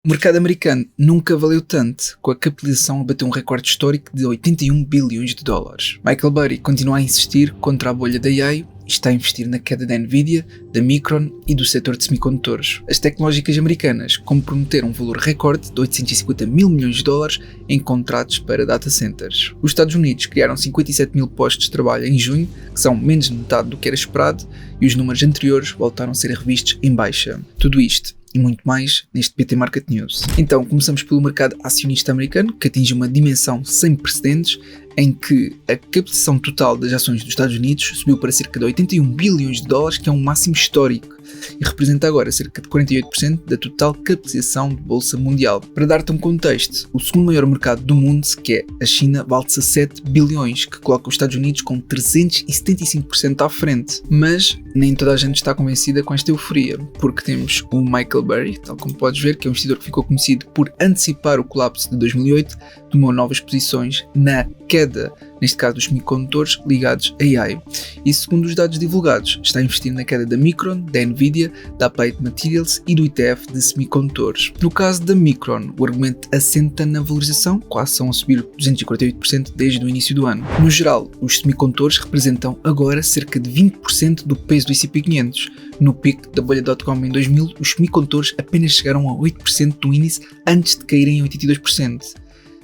O mercado americano nunca valeu tanto, com a capitalização a bater um recorde histórico de 81 bilhões de dólares. Michael Burry continua a insistir contra a bolha da AI e está a investir na queda da Nvidia, da Micron e do setor de semicondutores. As tecnológicas americanas comprometeram um valor recorde de 850 mil milhões de dólares em contratos para data centers. Os Estados Unidos criaram 57 mil postos de trabalho em junho, que são menos de metade do que era esperado, e os números anteriores voltaram a ser revistos em baixa. Tudo isto e muito mais neste PT Market News. Então, começamos pelo mercado acionista americano, que atinge uma dimensão sem precedentes, em que a capitalização total das ações dos Estados Unidos subiu para cerca de 81 bilhões de dólares, que é um máximo histórico, e representa agora cerca de 48% da total capitalização de bolsa mundial. Para dar-te um contexto, o segundo maior mercado do mundo, que é a China, vale 17 bilhões, que coloca os Estados Unidos com 375% à frente. Mas nem toda a gente está convencida com esta euforia, porque temos o Michael Burry, tal como podes ver, que é um investidor que ficou conhecido por antecipar o colapso de 2008, tomou novas posições na queda, neste caso dos semicondutores ligados a AI. E segundo os dados divulgados, está a investir na queda da Micron, da Nvidia, da Applied Materials e do ETF de semicondutores. No caso da Micron, o argumento assenta na valorização, com a ação a subir 248% desde o início do ano. No geral, os semicondutores representam agora cerca de 20% do peso do S&P 500. No pico da bolha .com em 2000, os semicondutores apenas chegaram a 8% do índice antes de caírem em 82%.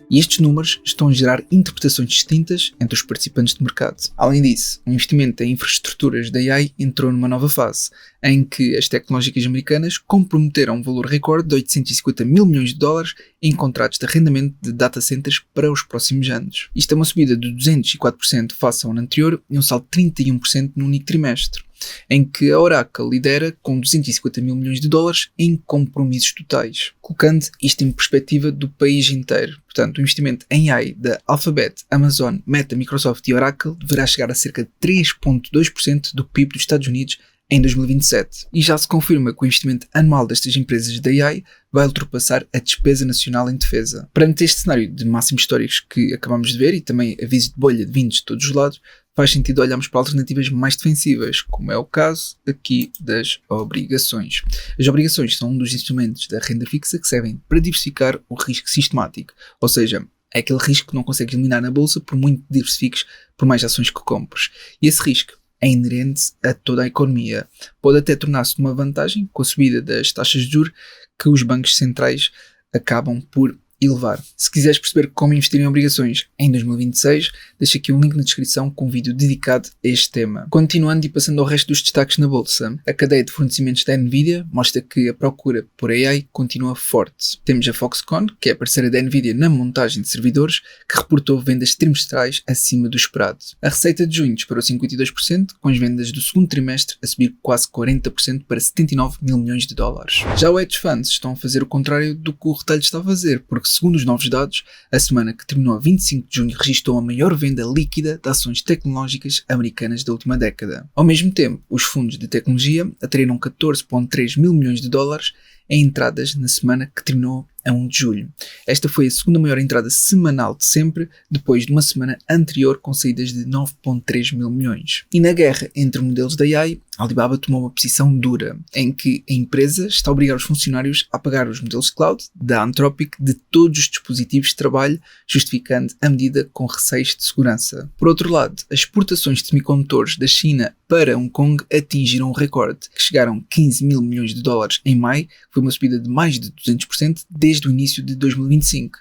E estes números estão a gerar interpretações distintas entre os participantes do mercado. Além disso, o investimento em infraestruturas da AI entrou numa nova fase, em que as tecnológicas americanas comprometeram um valor recorde de 850 mil milhões de dólares em contratos de arrendamento de data centers para os próximos anos. Isto é uma subida de 204% face ao ano anterior e um salto de 31% no único trimestre, em que a Oracle lidera com 250 mil milhões de dólares em compromissos totais, colocando isto em perspectiva do país inteiro. Portanto, o investimento em AI da Alphabet, Amazon, Meta, Microsoft e Oracle deverá chegar a cerca de 3,2% do PIB dos Estados Unidos em 2027. E já se confirma que o investimento anual destas empresas da AI vai ultrapassar a despesa nacional em defesa. Perante este cenário de máximos históricos que acabamos de ver e também avisos de bolha vindos de todos os lados, faz sentido olharmos para alternativas mais defensivas, como é o caso aqui das obrigações. As obrigações são um dos instrumentos da renda fixa que servem para diversificar o risco sistemático, ou seja, é aquele risco que não consegues eliminar na bolsa por muito que diversifiques por mais ações que compres. E esse risco é inerente a toda a economia. Pode até tornar-se uma vantagem com a subida das taxas de juros que os bancos centrais acabam por elevar. Se quiseres perceber como investir em obrigações em 2026, deixo aqui um link na descrição com um vídeo dedicado a este tema. Continuando e passando ao resto dos destaques na bolsa, a cadeia de fornecimentos da Nvidia mostra que a procura por AI continua forte. Temos a Foxconn, que é a parceira da Nvidia na montagem de servidores, que reportou vendas trimestrais acima do esperado. A receita de junho disparou 52%, com as vendas do segundo trimestre a subir quase 40% para 79 mil milhões de dólares. Já os hedge funds estão a fazer o contrário do que o retalho está a fazer, porque segundo os novos dados, a semana que terminou a 25 de junho registrou a maior venda líquida de ações tecnológicas americanas da última década. Ao mesmo tempo, os fundos de tecnologia atraíram 14,3 mil milhões de dólares em entradas na semana que terminou a 1 de julho. Esta foi a segunda maior entrada semanal de sempre, depois de uma semana anterior com saídas de 9,3 mil milhões. E na guerra entre modelos da AI, a Alibaba tomou uma posição dura, em que a empresa está a obrigar os funcionários a pagar os modelos cloud da Anthropic de todos os dispositivos de trabalho, justificando a medida com receios de segurança. Por outro lado, as exportações de semicondutores da China para Hong Kong atingiram um recorde, que chegaram a 15 mil milhões de dólares em maio, foi uma subida de mais de 200% desde o início de 2025.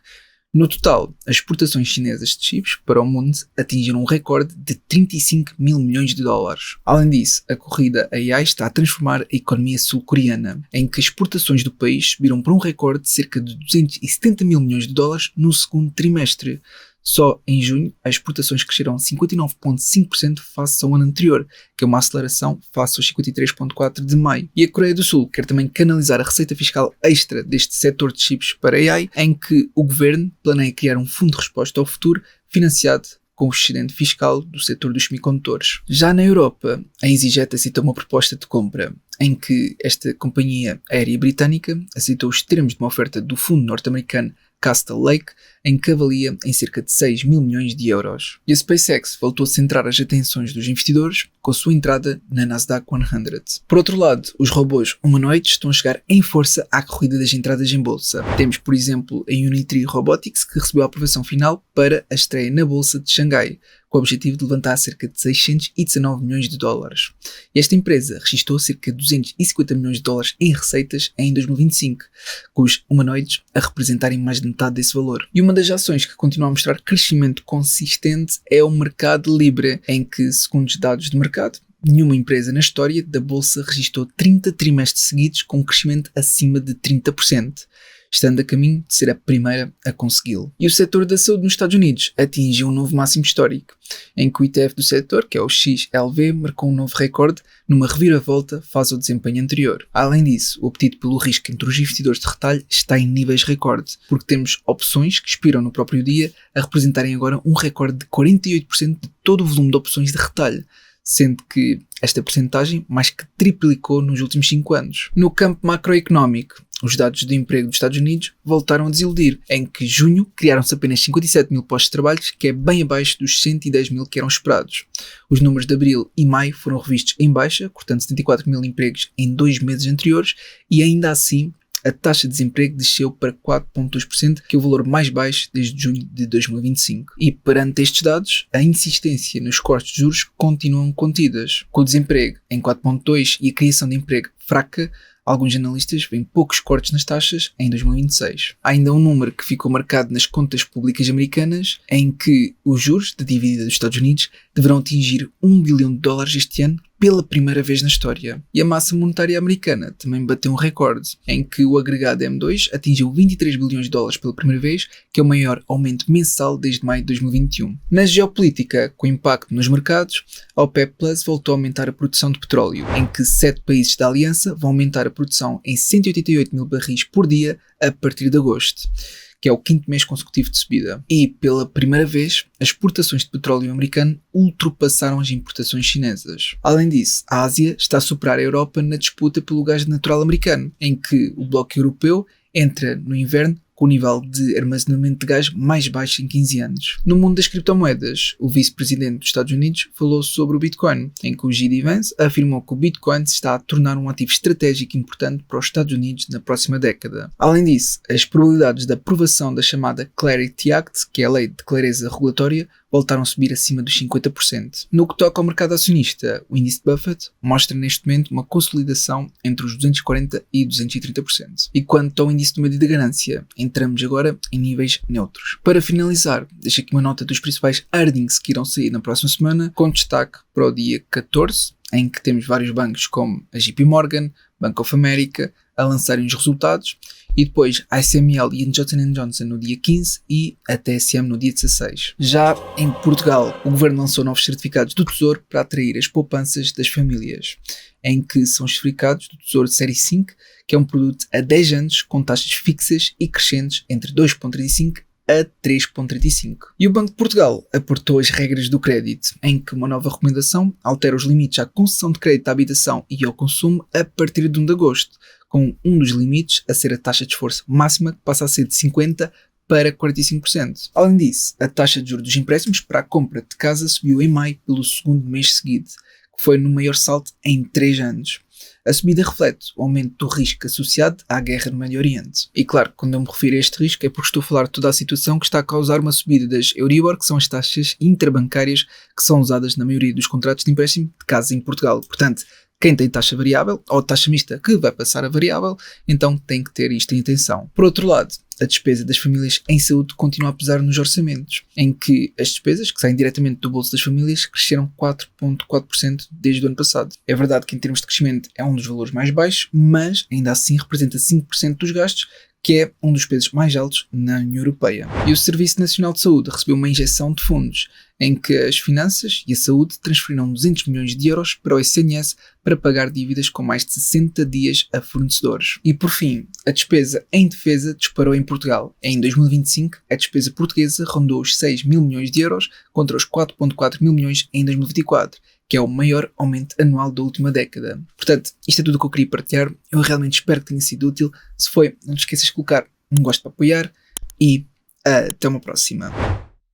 No total, as exportações chinesas de chips para o mundo atingiram um recorde de 35 mil milhões de dólares. Além disso, a corrida AI está a transformar a economia sul-coreana, em que as exportações do país subiram para um recorde de cerca de 270 mil milhões de dólares no segundo trimestre. Só em junho, as exportações cresceram 59,5% face ao ano anterior, que é uma aceleração face aos 53,4% de maio. E a Coreia do Sul quer também canalizar a receita fiscal extra deste setor de chips para AI, em que o governo planeia criar um fundo de resposta ao futuro financiado com o excedente fiscal do setor dos semicondutores. Já na Europa, a EasyJet aceitou uma proposta de compra, em que esta companhia aérea britânica aceitou os termos de uma oferta do fundo norte-americano Castle Lake, em que avalia em cerca de 6 mil milhões de euros. E a SpaceX voltou a centrar as atenções dos investidores com a sua entrada na Nasdaq 100. Por outro lado, os robôs humanoides estão a chegar em força à corrida das entradas em bolsa. Temos, por exemplo, a Unitree Robotics, que recebeu a aprovação final para a estreia na bolsa de Xangai, com o objetivo de levantar cerca de 619 milhões de dólares. E esta empresa registrou cerca de 250 milhões de dólares em receitas em 2025, com os humanoides a representarem mais de metade desse valor. E uma das ações que continua a mostrar crescimento consistente é o Mercado Libre, em que, segundo os dados de mercado, nenhuma empresa na história da bolsa registrou 30 trimestres seguidos com um crescimento acima de 30%. Estando a caminho de ser a primeira a consegui-lo. E o setor da saúde nos Estados Unidos atingiu um novo máximo histórico, em que o ETF do setor, que é o XLV, marcou um novo recorde numa reviravolta face ao desempenho anterior. Além disso, o apetite pelo risco entre os investidores de retalho está em níveis recorde, porque temos opções que expiram no próprio dia a representarem agora um recorde de 48% de todo o volume de opções de retalho, sendo que esta percentagem mais que triplicou nos últimos 5 anos. No campo macroeconómico, os dados de emprego dos Estados Unidos voltaram a desiludir, em que junho criaram-se apenas 57 mil postos de trabalho, que é bem abaixo dos 110 mil que eram esperados. Os números de abril e maio foram revistos em baixa, cortando 74 mil empregos em 2 meses anteriores, e ainda assim a taxa de desemprego desceu para 4,2%, que é o valor mais baixo desde junho de 2025. E perante estes dados, a insistência nos cortes de juros continuam contidas. Com o desemprego em 4,2% e a criação de emprego fraca, alguns analistas veem poucos cortes nas taxas em 2026. Há ainda um número que ficou marcado nas contas públicas americanas, em que os juros da dívida dos Estados Unidos deverão atingir $1 bilhão este ano pela primeira vez na história. E a massa monetária americana também bateu um recorde, em que o agregado M2 atingiu $23 bilhões pela primeira vez, que é o maior aumento mensal desde maio de 2021. Na geopolítica, com impacto nos mercados, a OPEP Plus voltou a aumentar a produção de petróleo, em que 7 países da aliança vão aumentar a produção em 188 mil barris por dia a partir de agosto, que é o 5º mês consecutivo de subida. E, pela primeira vez, as exportações de petróleo americano ultrapassaram as importações chinesas. Além disso, a Ásia está a superar a Europa na disputa pelo gás natural americano, em que o bloco europeu entra no inverno com o nível de armazenamento de gás mais baixo em 15 anos. No mundo das criptomoedas, o vice-presidente dos Estados Unidos falou sobre o Bitcoin, em que o J.D. Vance afirmou que o Bitcoin se está a tornar um ativo estratégico importante para os Estados Unidos na próxima década. Além disso, as probabilidades da aprovação da chamada Clarity Act, que é a lei de clareza regulatória, voltaram a subir acima dos 50%. No que toca ao mercado acionista, o índice de Buffett mostra neste momento uma consolidação entre os 240% e 230%. E quanto ao índice do medo de ganância, entramos agora em níveis neutros. Para finalizar, deixo aqui uma nota dos principais earnings que irão sair na próxima semana, com destaque para o dia 14, em que temos vários bancos como a JP Morgan, Bank of America, a lançarem os resultados, e depois a ASML e a Johnson & Johnson no dia 15 e a TSM no dia 16. Já em Portugal, o governo lançou novos certificados do Tesouro para atrair as poupanças das famílias, em que são os certificados do Tesouro de Série 5, que é um produto a 10 anos com taxas fixas e crescentes entre 2,35% a 3,35%. E o Banco de Portugal apertou as regras do crédito, em que uma nova recomendação altera os limites à concessão de crédito à habitação e ao consumo a partir de 1 de agosto, com um dos limites a ser a taxa de esforço máxima, que passa a ser de 50% para 45%. Além disso, a taxa de juros dos empréstimos para a compra de casa subiu em maio pelo 2º mês seguido, que foi no maior salto em 3 anos. A subida reflete o aumento do risco associado à guerra no Médio Oriente. E claro, quando eu me refiro a este risco é porque estou a falar de toda a situação que está a causar uma subida das Euribor, que são as taxas interbancárias que são usadas na maioria dos contratos de empréstimo de casa em Portugal. Portanto, quem tem taxa variável ou taxa mista que vai passar a variável, então tem que ter isto em atenção. Por outro lado, a despesa das famílias em saúde continua a pesar nos orçamentos, em que as despesas que saem diretamente do bolso das famílias cresceram 4,4% desde o ano passado. É verdade que em termos de crescimento é um dos valores mais baixos, mas ainda assim representa 5% dos gastos, que é um dos pesos mais altos na União Europeia. E o Serviço Nacional de Saúde recebeu uma injeção de fundos, em que as finanças e a saúde transferiram 200 milhões de euros para o SNS para pagar dívidas com mais de 60 dias a fornecedores. E por fim, a despesa em defesa disparou em Portugal. Em 2025, a despesa portuguesa rondou os 6 mil milhões de euros contra os 4,4 mil milhões em 2024, que é o maior aumento anual da última década. Portanto, isto é tudo o que eu queria partilhar. Eu realmente espero que tenha sido útil. Se foi, não te esqueças de colocar um gosto para apoiar, e até uma próxima.